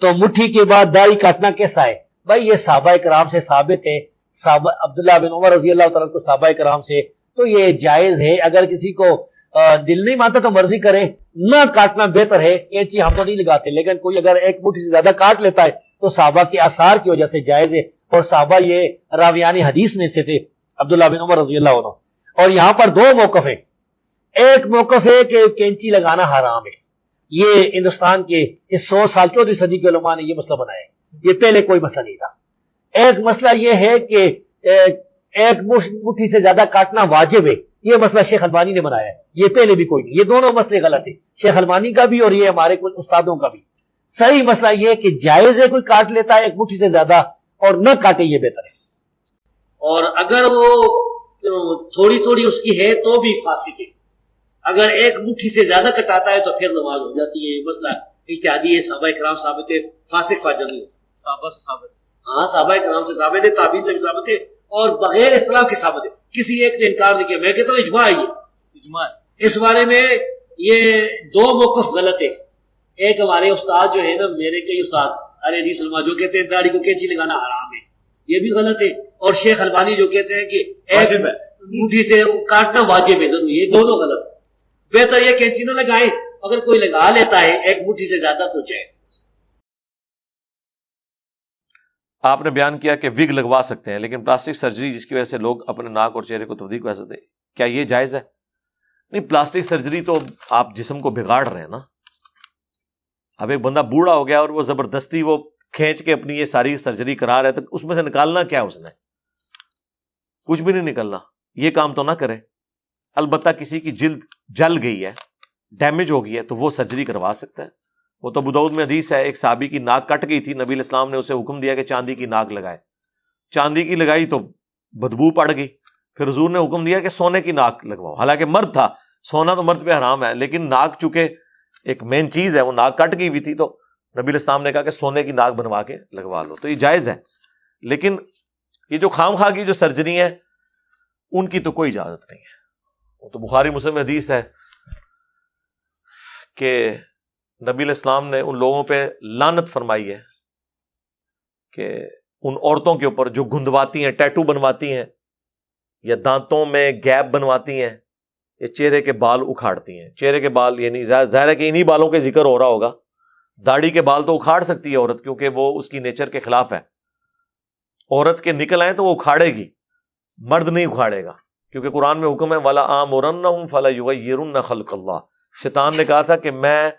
تو مٹھی کے بعد داڑھی کاٹنا کیسا ہے؟ بھائی یہ صحابہ کرام سے ثابت ہے، صحابہ عبداللہ بن عمر رضی اللہ تعالیٰ کو صحابہ کرام سے، تو یہ جائز ہے۔ اگر کسی کو دل نہیں مانتا تو مرضی کرے، نہ کاٹنا بہتر ہے۔ یہ چیز ہم تو نہیں لگاتے، لیکن کوئی اگر ایک مٹھی سے زیادہ کاٹ لیتا ہے تو صحابہ کے آثار کی وجہ سے جائز ہے، اور صحابہ یہ راویان حدیث میں سے تھے عبداللہ بن عمر رضی اللہ عنہ۔ اور یہاں پر دو موقف ہیں، ایک موقف ہے کہ کینچی لگانا حرام ہے، یہ ہندوستان کے اس 100 سال 14ویں صدی کے علماء نے یہ مسئلہ بنایا ہے، یہ پہلے کوئی مسئلہ نہیں تھا۔ ایک مسئلہ یہ ہے کہ ایک مٹھی سے زیادہ کاٹنا واجب ہے، یہ مسئلہ شیخ البانی نے بنایا ہے، یہ پہلے بھی کوئی نہیں۔ یہ دونوں مسئلے غلط ہیں، شیخ البانی کا بھی اور یہ ہمارے کچھ استادوں کا بھی۔ صحیح مسئلہ یہ کہ جائز ہے کوئی کاٹ لیتا ہے ایک مٹھی سے زیادہ، اور نہ کاٹے یہ بہتر ہے۔ اور اگر وہ تھوڑی تھوڑی اس کی ہے تو بھی فاسق ہے، اگر ایک مٹھی سے زیادہ کٹاتا ہے تو پھر نماز ہو جاتی ہے۔ یہ مسئلہ اجتہادی ہے، صحابہ کرام ثابت ہے، فاسق فاجر نہیں ہوتا۔ صحابہ سے ثابت، ہاں صحابہ کرام سے ثابت ہے، تابعین سے بھی ثابت ہے، اور بغیر اختلاف کے ثابت ہے، کسی ایک نے انکار نہیں کیا۔ میں کہتا ہوں اجماع ہے، اجماع اس بارے میں یہ دو موقف غلط ہے۔ ایک ہمارے استاد جو ہے نا، میرے کئی استاد اہل حدیث علماء جو کہتے ہیں داڑھی کو کینچی لگانا حرام ہے، یہ بھی غلط ہے۔ اور شیخ البانی جو کہتے ہیں کہ ایک مٹھی سے کاٹنا واجب ہے، ضروری، یہ دونوں غلط ہے۔ بہتر یہ کینچی نہ لگائے، اگر کوئی لگا لیتا ہے ایک مٹھی سے زیادہ تو جائز۔ آپ نے بیان کیا کہ وگ لگوا سکتے ہیں، لیکن پلاسٹک سرجری جس کی وجہ سے لوگ اپنے ناک اور چہرے کو تبدیل کر سکتے، کیا یہ جائز ہے؟ نہیں، پلاسٹک سرجری تو آپ جسم کو بگاڑ رہے ہیں نا۔ اب ایک بندہ بوڑھا ہو گیا اور وہ زبردستی وہ کھینچ کے اپنی یہ ساری سرجری کرا رہے، تو اس میں سے نکالنا کیا اس نے؟ کچھ بھی نہیں نکلنا، یہ کام تو نہ کرے۔ البتہ کسی کی جلد جل گئی ہے، ڈیمیج ہو گئی ہے، تو وہ سرجری کروا سکتا ہے۔ وہ تو ابو داؤد میں حدیث ہے، ایک صحابی کی ناک کٹ گئی تھی، نبی علیہ السلام نے اسے حکم دیا کہ چاندی کی ناک لگائے، چاندی کی لگائی تو بدبو پڑ گئی، پھر حضور نے حکم دیا کہ سونے کی ناک لگواؤ، حالانکہ مرد تھا، سونا تو مرد پہ حرام ہے، لیکن ناک چونکہ ایک مین چیز ہے، وہ ناک کٹ گئی ہوئی تھی، تو نبی علیہ السلام نے کہا کہ سونے کی ناک بنوا کے لگوا لو، تو یہ جائز ہے۔ لیکن یہ جو خام خواہ کی جو سرجری ہے ان کی تو کوئی اجازت نہیں ہے۔ وہ تو بخاری مسلم میں حدیث ہے کہ نبی علیہ السلام نے ان لوگوں پہ لعنت فرمائی ہے کہ ان عورتوں کے اوپر جو گھندواتی ہیں، ٹیٹو بنواتی ہیں، یا دانتوں میں گیپ بنواتی ہیں، یا چہرے کے بال اکھاڑتی ہیں۔ چہرے کے بال یعنی ظاہر ہے کہ انہی بالوں کے ذکر ہو رہا ہوگا، داڑھی کے بال تو اکھاڑ سکتی ہے عورت، کیونکہ وہ اس کی نیچر کے خلاف ہے۔ عورت کے نکل آئیں تو وہ اکھاڑے گی، مرد نہیں اکھاڑے گا، کیونکہ قرآن میں حکم ہے وَلَا آمُرَنَّهُمْ فَلَا يُغَيِّرُنَّ خَلْقَ اللَّهِ۔ شیطان نے کہا تھا کہ میں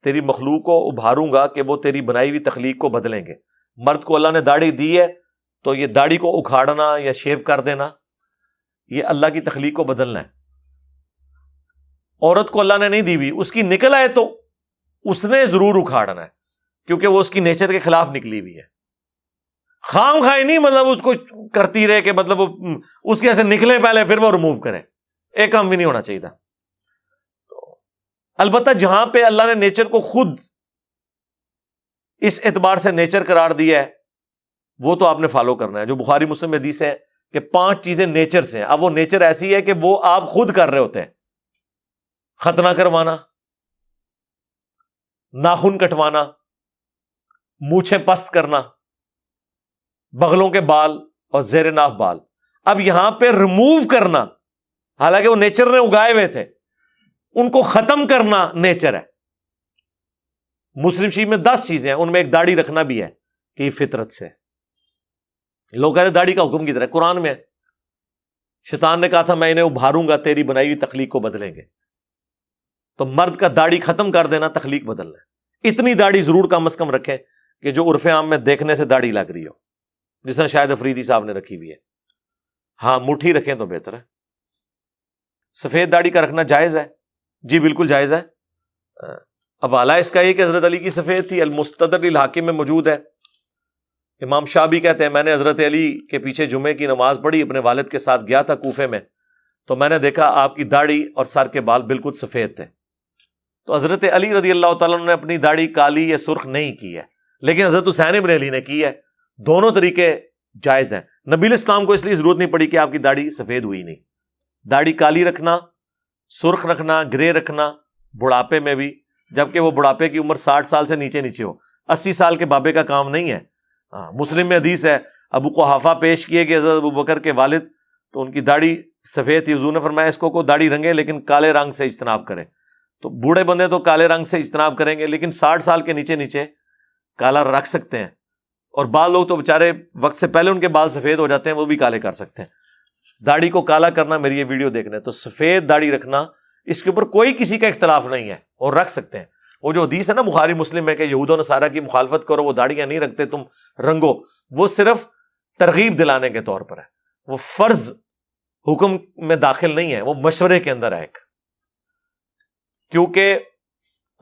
تیری مخلوق کو ابھاروں گا کہ وہ تیری بنائی ہوئی تخلیق کو بدلیں گے۔ مرد کو اللہ نے داڑھی دی ہے تو یہ داڑھی کو اکھاڑنا یا شیو کر دینا یہ اللہ کی تخلیق کو بدلنا ہے۔ عورت کو اللہ نے نہیں دی ہوئی، اس کی نکل آئے تو اس نے ضرور اکھاڑنا ہے، کیونکہ وہ اس کی نیچر کے خلاف نکلی ہوئی ہے۔ خام خواہ نہیں مطلب اس کو کرتی رہے کہ مطلب وہ اس کے ایسے نکلے پہلے پھر وہ ریموو کرے، ایک کام بھی نہیں ہونا چاہیے تھا۔ تو البتہ جہاں پہ اللہ نے نیچر کو خود اس اعتبار سے نیچر قرار دیا ہے وہ تو آپ نے فالو کرنا ہے۔ جو بخاری مسلم میں حدیث ہے کہ 5 چیزیں نیچر سے ہیں، اب وہ نیچر ایسی ہے کہ وہ آپ خود کر رہے ہوتے ہیں۔ ختنہ کروانا، ناخن کٹوانا، مونچھیں پست کرنا، بغلوں کے بال اور زیر ناف بال۔ اب یہاں پہ ریموو کرنا، حالانکہ وہ نیچر نے اگائے ہوئے تھے، ان کو ختم کرنا نیچر ہے۔ مسلم شریف میں 10 چیزیں ہیں، ان میں ایک داڑھی رکھنا بھی ہے کہ یہ فطرت سے۔ لوگ کہتے ہیں داڑھی کا حکم کی طرح قرآن میں ہے۔ شیطان نے کہا تھا میں انہیں ابھاروں گا، تیری بنائی ہوئی تخلیق کو بدلیں گے۔ تو مرد کا داڑھی ختم کر دینا تخلیق بدلنا ہے۔ اتنی داڑھی ضرور کم از کم رکھیں کہ جو عرف عام میں دیکھنے سے داڑھی لگ رہی ہو، جس طرح شاہد افریدی صاحب نے رکھی ہوئی ہے۔ ہاں مٹھی رکھیں تو بہتر ہے۔ سفید داڑھی کا رکھنا جائز ہے؟ جی بالکل جائز ہے۔ حوالہ اس کا یہ کہ حضرت علی کی سفید تھی، المستدرک للحاکم میں موجود ہے۔ امام شاہ بھی کہتے ہیں میں نے حضرت علی کے پیچھے جمعے کی نماز پڑھی، اپنے والد کے ساتھ گیا تھا کوفے میں، تو میں نے دیکھا آپ کی داڑھی اور سر کے بال بالکل سفید تھے۔ تو حضرت علی رضی اللہ تعالیٰ عنہ نے اپنی داڑھی کالی یا سرخ نہیں کی ہے، لیکن حضرت حسین ابن علی نے کی ہے۔ دونوں طریقے جائز ہیں۔ نبی علیہ السلام کو اس لیے ضرورت نہیں پڑی کہ آپ کی داڑھی سفید ہوئی نہیں۔ داڑھی کالی رکھنا، سرخ رکھنا، گرے رکھنا بڑھاپے میں بھی، جبکہ وہ بڑھاپے کی عمر 60 سال سے نیچے ہو، 80 سال کے بابے کا کام نہیں ہے. مسلم میں حدیث ہے, ابو قحافہ پیش کیے کہ حضرت ابو بکر کے والد, تو ان کی داڑھی سفید تھی, حضور نے فرمایا اس کو داڑھی رنگے لیکن کالے رنگ سے اجتناب کرے. تو بوڑھے بندے تو کالے رنگ سے اجتناب کریں گے, لیکن 60 سال کے نیچے نیچے کالا رکھ سکتے ہیں. اور بعض لوگ تو بےچارے وقت سے پہلے ان کے بال سفید ہو جاتے ہیں, وہ بھی کالے کر سکتے ہیں. داڑھی کو کالا کرنا, میری یہ ویڈیو دیکھنا ہے تو سفید داڑھی رکھنا, اس کے اوپر کوئی کسی کا اختلاف نہیں ہے, اور رکھ سکتے ہیں. وہ جو حدیث ہے نا بخاری مسلم میں کہ یہود و نصارہ کی مخالفت کرو, وہ داڑیاں نہیں رکھتے تم رنگو, وہ صرف ترغیب دلانے کے طور پر ہے, وہ فرض حکم میں داخل نہیں ہے, وہ مشورے کے اندر ہے ایک. کیونکہ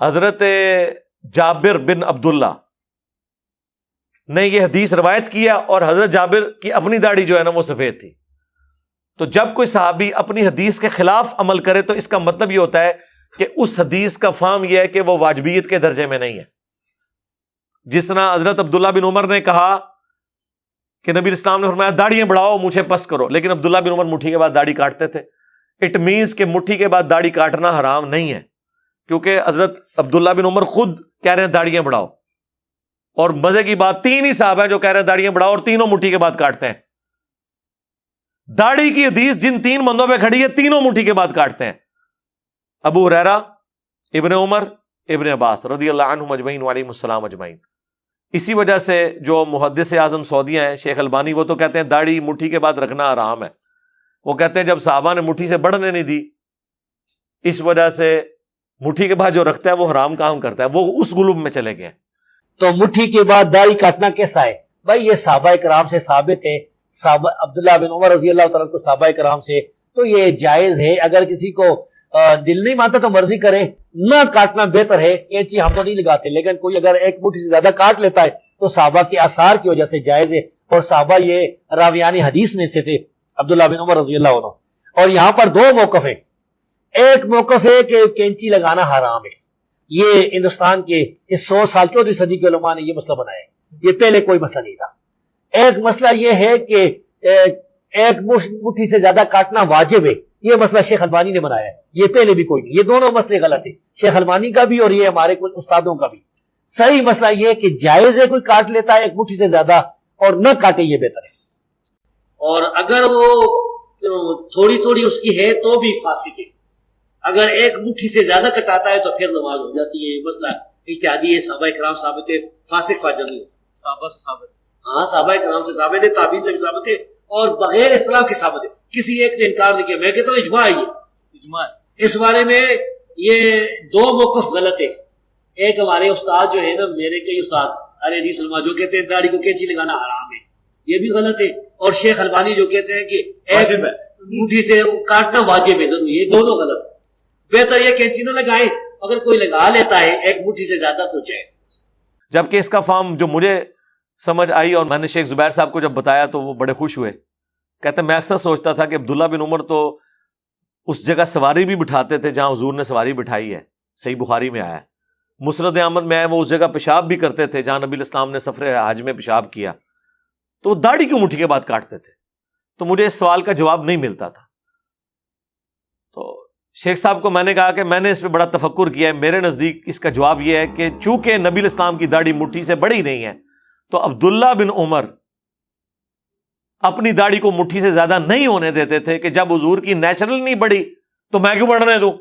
حضرت جابر بن عبداللہ نے یہ حدیث روایت کیا, اور حضرت جابر کی اپنی داڑھی جو ہے نا وہ سفید تھی. تو جب کوئی صحابی اپنی حدیث کے خلاف عمل کرے تو اس کا مطلب یہ ہوتا ہے کہ اس حدیث کا فہم یہ ہے کہ وہ واجبیت کے درجے میں نہیں ہے. جس طرح حضرت عبداللہ بن عمر نے کہا کہ نبی اسلام نے فرمایا داڑیاں بڑھاؤ, مجھے پس کرو, لیکن عبداللہ بن عمر مٹھی کے بعد داڑھی کاٹتے تھے. اٹ مینس کہ مٹھی کے بعد داڑھی کاٹنا حرام نہیں ہے, کیونکہ حضرت عبداللہ بن عمر خود کہہ رہے ہیں داڑیاں بڑھاؤ, اور مزے کی بات 3 ہی صحابہ ہیں جو کہہ رہے ہیں داڑیاں بڑھاؤ, اور تینوں مٹھی کے بعد کاٹتے ہیں. داڑھی کی حدیث جن 3 بندوں پہ کھڑی ہے تینوں مٹھی کے بعد کاٹتے ہیں, ابو ہریرہ, ابن عمر, ابن عباس رضی اللہ عنہم اجمعین وعلیہم السلام اجمعین. اسی وجہ سے جو محدث اعظم سعودیہ ہیں شیخ البانی, وہ تو کہتے ہیں داڑھی مٹھی کے بعد رکھنا حرام ہے. وہ کہتے ہیں جب صحابہ نے مٹھی سے بڑھنے نہیں دی, اس وجہ سے مٹھی کے بعد جو رکھتا ہے وہ حرام کام کرتا ہے, وہ اس گلوب میں چلے گئے. تو مٹھی کے بعد داڑھی کاٹنا کیسا ہے؟ بھائی یہ صحابہ کرام سے ثابت ہے, صحابہ عبداللہ بن عمر رضی اللہ تعالیٰ کو صحابہ کرام سے, تو یہ جائز ہے. اگر کسی کو دل نہیں مانتا تو مرضی کرے, نہ کاٹنا بہتر ہے. کینچی ہم تو نہیں لگاتے, لیکن کوئی اگر ایک مٹھی سے زیادہ کاٹ لیتا ہے تو صحابہ کے آثار کی وجہ سے جائز ہے, اور صحابہ یہ راویان حدیث میں سے تھے عبداللہ بن عمر رضی اللہ عنہ. اور یہاں پر 2 موقف ہیں. ایک موقف ہے کہ کینچی لگانا حرام ہے, یہ ہندوستان کے اس 100 سال 14ویں صدی کے علماء نے یہ مسئلہ بنایا ہے, یہ پہلے کوئی مسئلہ نہیں تھا. ایک مسئلہ یہ ہے کہ ایک مٹھی سے زیادہ کاٹنا واجب ہے, یہ مسئلہ شیخ البانی نے بنایا ہے, یہ پہلے بھی کوئی نہیں. یہ دونوں مسئلے غلط ہیں, شیخ البانی کا بھی اور یہ ہمارے کچھ استادوں کا بھی. صحیح مسئلہ یہ کہ جائز ہے, کوئی کاٹ لیتا ہے ایک مٹھی سے زیادہ, اور نہ کاٹے یہ بہتر ہے. اور اگر وہ تھوڑی تھوڑی اس کی ہے تو بھی فاسق ہے. اگر ایک مٹھی سے زیادہ کٹاتا ہے تو پھر نماز ہو جاتی ہے. یہ مسئلہ اجتہادی ہے, صحابہ کرام ثابت ہے, فاسق فاجر نہیں ہوتا. صحابہ سے ثابت, ہاں صحابہ کرام سے ثابت ہے, تابعین سے بھی ثابت ہے, اور بغیر اختلاف کے ثابت ہے. کسی ایک نے انکار نہیں کیا. میں کہتا ہوں اجماع ہے, اجماع اس بارے میں. یہ 2 موقف غلط ہے. ایک ہمارے استاد جو ہے نا, میرے کئی استاد علی حدیث علماء, جو کہتے ہیں داڑھی کو کینچی لگانا حرام ہے, یہ بھی غلط ہے. اور شیخ البانی جو کہتے ہیں کہ ایک مٹھی سے کاٹنا واجب ہے ضرور, یہ دونوں غلط ہے. بہتر یہ کینچی نہ لگائیں, اگر کوئی لگا لیتا ہے ایک مٹھی سے زیادہ تو جائز. جبکہ اس کا فہم جو مجھے سمجھ آئی, اور میں نے شیخ زبیر صاحب کو جب بتایا تو وہ بڑے خوش ہوئے. کہتے میں اکثر سوچتا تھا کہ عبداللہ بن عمر تو اس جگہ سواری بھی بٹھاتے تھے جہاں حضور نے سواری بٹھائی ہے, صحیح بخاری میں آیا ہے. مسند احمد میں ہے, وہ اس جگہ پیشاب بھی کرتے تھے جہاں نبی الاسلام نے سفر حج میں پیشاب کیا, تو وہ داڑھی کیوں مٹھی کے بعد کاٹتے تھے؟ تو مجھے اس سوال کا جواب نہیں ملتا تھا. تو شیخ صاحب کو میں نے کہا کہ میں نے اس پہ بڑا تفکر کیا ہے, میرے نزدیک اس کا جواب یہ ہے کہ چونکہ نبی الاسلام کی داڑھی مٹھی سے بڑی نہیں ہے, تو عبداللہ بن عمر اپنی داڑھی کو مٹھی سے زیادہ نہیں ہونے دیتے تھے کہ جب حضور کی نیچرل نہیں بڑی تو میں کیوں بڑھنے دوں.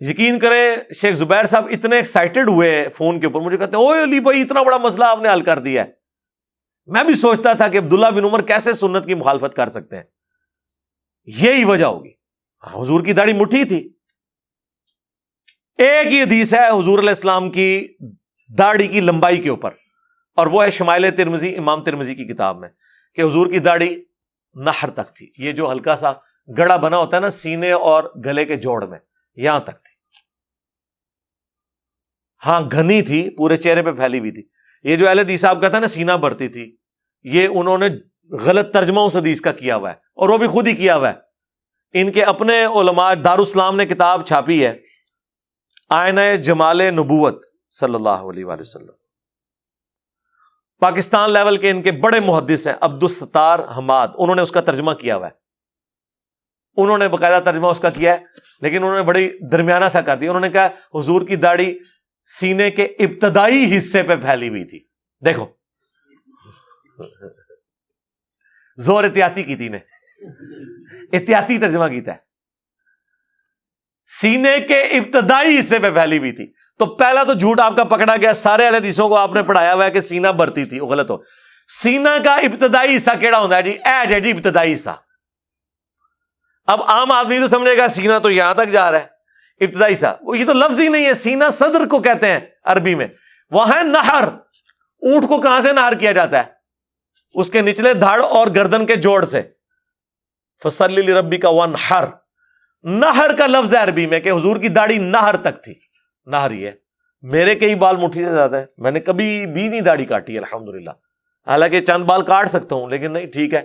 یقین کرے شیخ زبیر صاحب اتنے ایکسائٹڈ ہوئے فون کے اوپر, مجھے کہتے ہیں اوے علی بھائی اتنا بڑا مسئلہ آپ نے حل کر دیا ہے. میں بھی سوچتا تھا کہ عبداللہ بن عمر کیسے سنت کی مخالفت کر سکتے ہیں. یہی وجہ ہوگی, حضور کی داڑھی مٹھی تھی. ایک ہی حدیث ہے حضور علیہ السلام کی داڑھی کی لمبائی کے اوپر, اور وہ ہے شمائل ترمذی, امام ترمذی کی کتاب میں, کہ حضور کی داڑھی نحر تک تھی. یہ جو ہلکا سا گڑا بنا ہوتا ہے نا سینے اور گلے کے جوڑ میں, یہاں تک تھی. ہاں گھنی تھی, پورے چہرے پہ پھیلی ہوئی تھی. یہ جو اہل حدیث صاحب کہتا ہے نا سینہ بھرتی تھی, یہ انہوں نے غلط ترجمہ اس حدیث کا کیا ہوا ہے, اور وہ بھی خود ہی کیا ہوا ہے. ان کے اپنے علماء دارالاسلام نے کتاب چھاپی ہے آئینہ جمال نبوت صلی اللہ علیہ وآلہ وسلم. پاکستان لیول کے ان کے بڑے محدث ہیں عبدالستار حماد, انہوں نے اس کا ترجمہ کیا ہوا ہے. انہوں نے باقاعدہ ترجمہ اس کا کیا ہے, لیکن انہوں نے بڑی درمیانہ سا کر دیا. انہوں نے کہا حضور کی داڑھی سینے کے ابتدائی حصے پہ پھیلی ہوئی تھی. دیکھو زور احتیاطی کی تھی نے, احتیاطی ترجمہ کیتا ہے, سینے کے ابتدائی حصے پہ پھیلی ہوئی تھی. تو پہلا تو جھوٹ آپ کا پکڑا گیا, سارے اہل حدیثوں کو آپ نے پڑھایا ہوا ہے کہ سینہ بھرتی تھی, وہ غلط ہو. سینہ کا ابتدائی حصہ کیڑا ہوتا ہے جی؟ ایج ہے جی ابتدائی حصہ. اب عام آدمی تو سمجھے گا سینہ تو یہاں تک جا رہا ہے, ابتدائی حصہ, وہ یہ تو لفظ ہی نہیں ہے. سینہ صدر کو کہتے ہیں عربی میں. وہ ہے نہر, اونٹ کو کہاں سے نہر کیا جاتا ہے؟ اس کے نچلے دھڑ اور گردن کے جوڑ سے. فصلی لربک وانحر, نہر کا لفظ ہے عربی میں کہ حضور کی داڑھی نہر تک تھی. نہر یہ ہے. میرے کئی بال مٹھی سے زیادہ ہے, میں نے کبھی بھی نہیں داڑھی کاٹی الحمدللہ, حالانکہ چند بال کاٹ سکتا ہوں لیکن نہیں, ٹھیک ہے,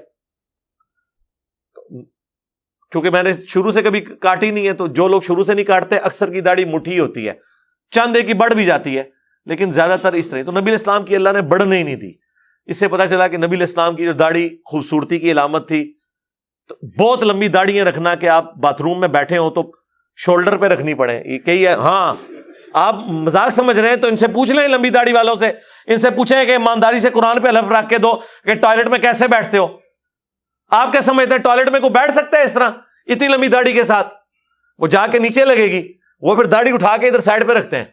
کیونکہ میں نے شروع سے کبھی کاٹی نہیں ہے. تو جو لوگ شروع سے نہیں کاٹتے اکثر کی داڑھی مٹھی ہوتی ہے, چند ایک کی بڑھ بھی جاتی ہے لیکن زیادہ تر اس طرح. تو نبی علیہ السلام کی اللہ نے بڑھنے ہی نہیں دی. اس سے پتہ چلا کہ نبی علیہ السلام کی جو داڑھی خوبصورتی کی علامت تھی. تو بہت لمبی داڑیاں رکھنا کہ آپ باتھ روم میں بیٹھے ہو تو شولڈر پہ رکھنی پڑے, یہ کئی ہے. ہاں آپ مذاق سمجھ رہے ہیں تو ان سے پوچھ لیں, لمبی داڑھی والوں سے, ان سے پوچھیں کہ ایمانداری سے قرآن پہ حلف رکھ کے دو کہ ٹوائلٹ میں کیسے بیٹھتے ہو. آپ کیا سمجھتے ہیں ٹوائلٹ میں کوئی بیٹھ سکتا ہے اس طرح اتنی لمبی داڑھی کے ساتھ؟ وہ جا کے نیچے لگے گی, وہ پھر داڑھی اٹھا کے ادھر سائڈ پہ رکھتے ہیں,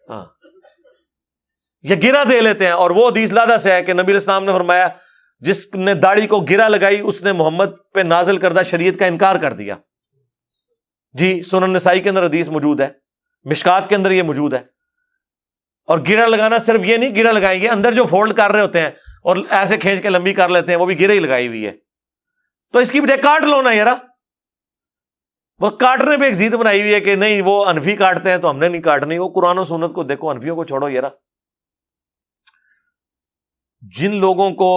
ہاں, یا گرا دے لیتے ہیں. اور وہ حدیث لادہ سے ہے کہ نبی علیہ السلام نے فرمایا جس نے داڑھی کو گرا لگائی اس نے محمد پہ نازل کردہ شریعت کا انکار کر دیا. جی سنن نسائی کے اندر حدیث موجود ہے, مشکات کے اندر یہ موجود ہے. اور گرا لگانا صرف یہ نہیں, گرا لگائیں گے اندر جو فولڈ کر رہے ہوتے ہیں اور ایسے کھینچ کے لمبی کر لیتے ہیں, وہ بھی گرے ہی لگائی ہوئی ہے. تو اس کی بجائے کاٹ لو نا یارا. وہ کاٹنے پہ ایک ضد بنائی ہوئی ہے کہ نہیں وہ انفی کاٹتے ہیں تو ہم نے نہیں کاٹنی. وہ قرآن و سنت کو دیکھو, انفیوں کو چھوڑو یارا. جن لوگوں کو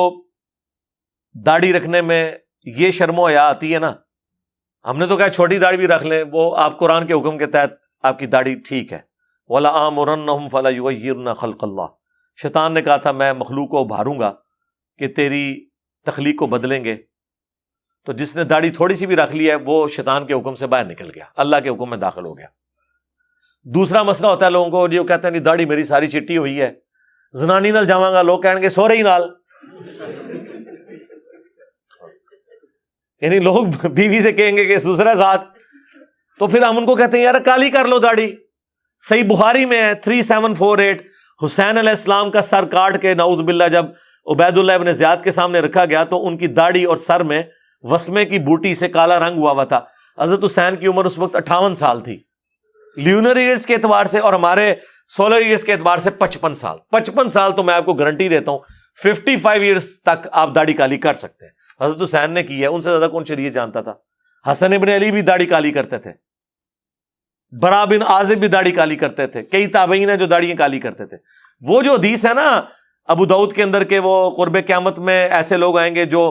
داڑھی رکھنے میں یہ شرم و حیا آتی ہے نا, ہم نے تو کہا چھوٹی داڑھی بھی رکھ لیں, وہ آپ قرآن کے حکم کے تحت آپ کی داڑھی ٹھیک ہے. وَلَآمُرَنَّهُمْ فَلَيُغَيِّرْنَ خَلْقَ اللَّهِ, شیطان نے کہا تھا میں مخلوق کو ابھاروں گا کہ تیری تخلیق کو بدلیں گے. تو جس نے داڑھی تھوڑی سی بھی رکھ لی ہے وہ شیطان کے حکم سے باہر نکل گیا, اللہ کے حکم میں داخل ہو گیا. دوسرا مسئلہ ہوتا ہے لوگوں کو, جو کہتے ہیں داڑھی میری ساری چٹی ہوئی ہے, زنانی نال جاواں گا, لوگ کہیں گے سورے ہی نال. یعنی لوگ بیوی سے کہیں گے کہ دوسرا ساتھ, تو پھر ہم ان کو کہتے ہیں یار کالی کر لو داڑھی. صحیح بخاری میں ہے 3748, حسین علیہ السلام کا سر کاٹ کے نعوذ باللہ جب عبید اللہ ابن زیاد کے سامنے رکھا گیا تو ان کی داڑھی اور سر میں وسمے کی بوٹی سے کالا رنگ ہوا تھا. حضرت حسین کی عمر اس وقت 58 سال تھی لیونر ایئرز کے اعتبار سے, اور ہمارے سولر ایئرز کے اعتبار سے 55 سال. 55 سال تو میں آپ کو گارنٹی دیتا ہوں 55 ایئرز تک آپ داڑھی کالی کر سکتے ہیں. حضرت حسین نے کی ہے, ان سے زیادہ کون شریعت جانتا تھا. حسن ابن علی بھی داڑھی کالی کرتے تھے, برا بن عازب بھی داڑھی کالی کرتے تھے, کئی تابعین ہیں جو داڑھیاں کالی کرتے تھے. وہ جو حدیث ہے نا ابو داؤد کے اندر کے, وہ قرب قیامت میں ایسے لوگ آئیں گے جو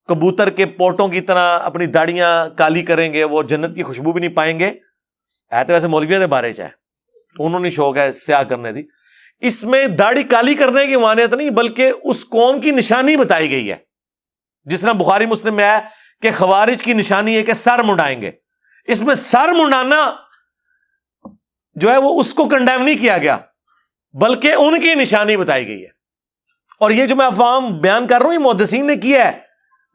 کبوتر کے پوٹوں کی طرح اپنی داڑیاں کالی کریں گے, وہ جنت کی خوشبو بھی نہیں پائیں گے. ہے تو ویسے مولویوں کے بارے چاہے, انہوں نے شوق ہے سیاہ کرنے دی. اس میں داڑھی کالی کرنے کی مانیت نہیں بلکہ اس قوم کی نشانی بتائی گئی ہے. جس طرح بخاری مسلم میں ہے کہ خوارج کی نشانی ہے کہ سر منڈائیں گے. اس میں سر منڈانا جو ہے وہ اس کو کنڈیم نہیں کیا گیا بلکہ ان کی نشانی بتائی گئی ہے. اور یہ جو میں افہام بیان کر رہا ہوں یہ محدثین نے کیا ہے.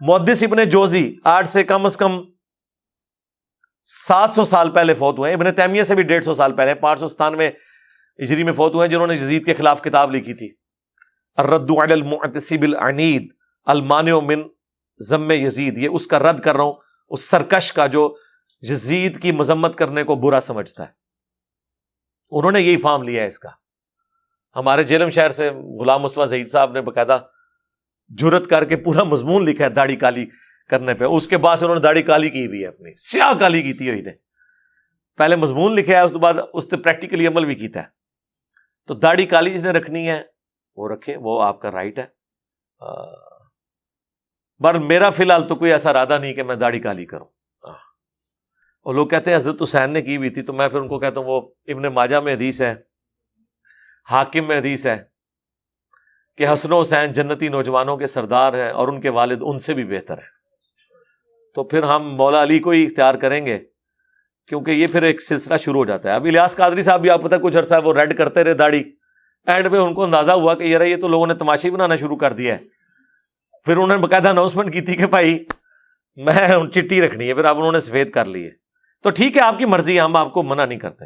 محدث ابن جوزی آج سے کم از کم 700 سال پہلے فوت ہوئے ہیں. ابن تیمیہ سے بھی 150 سال پہلے, 597 ہجری میں فوت ہوئے ہیں, جنہوں نے یزید کے خلاف کتاب لکھی تھی الرد علی المعتصب العنید المانع من ذم یزید. یہ اس کا رد کر رہا ہوں اس سرکش کا جو یزید کی مذمت کرنے کو برا سمجھتا ہے. انہوں نے یہی فارم لیا ہے اس کا. ہمارے جیلم شہر سے غلام مصطفیٰ ظہیر صاحب نے باقاعدہ جرت کر کے پورا مضمون لکھا ہے داڑھی کالی کرنے پہ. اس کے بعد سے انہوں نے داڑھی کالی کی ہوئی ہے, اپنی سیاہ کالی کی تھی ہوئی نے. پہلے مضمون لکھا ہے, اس کے بعد اس نے پریکٹیکلی عمل بھی کیتا ہے. تو داڑھی کالی جس نے رکھنی ہے وہ رکھے, وہ آپ کا رائٹ ہے. پر میرا فی الحال تو کوئی ایسا ارادہ نہیں کہ میں داڑھی کالی کروں. اور لوگ کہتے ہیں حضرت حسین نے کی ہوئی تھی, تو میں پھر ان کو کہتا ہوں وہ ابن ماجہ میں حدیث ہے, حاکم میں حدیث ہے کہ حسن و حسین جنتی نوجوانوں کے سردار ہیں اور ان کے والد ان سے بھی بہتر ہیں. تو پھر ہم مولا علی کو ہی اختیار کریں گے کیونکہ یہ پھر ایک سلسلہ شروع ہو جاتا ہے. اب الیاس قادری صاحب بھی آپ پتہ کچھ عرصہ وہ ریڈ کرتے رہے داڑھی, اینڈ پہ ان کو اندازہ ہوا کہ یار یہ تو لوگوں نے تماشے بنانا شروع کر دیا ہے. پھر انہوں نے باقاعدہ اناؤنسمنٹ کی تھی کہ بھائی میں چٹی رکھنی ہے, پھر اب انہوں نے سفید کر لی ہے. تو ٹھیک ہے, آپ کی مرضی ہے, ہم آپ کو منع نہیں کرتے.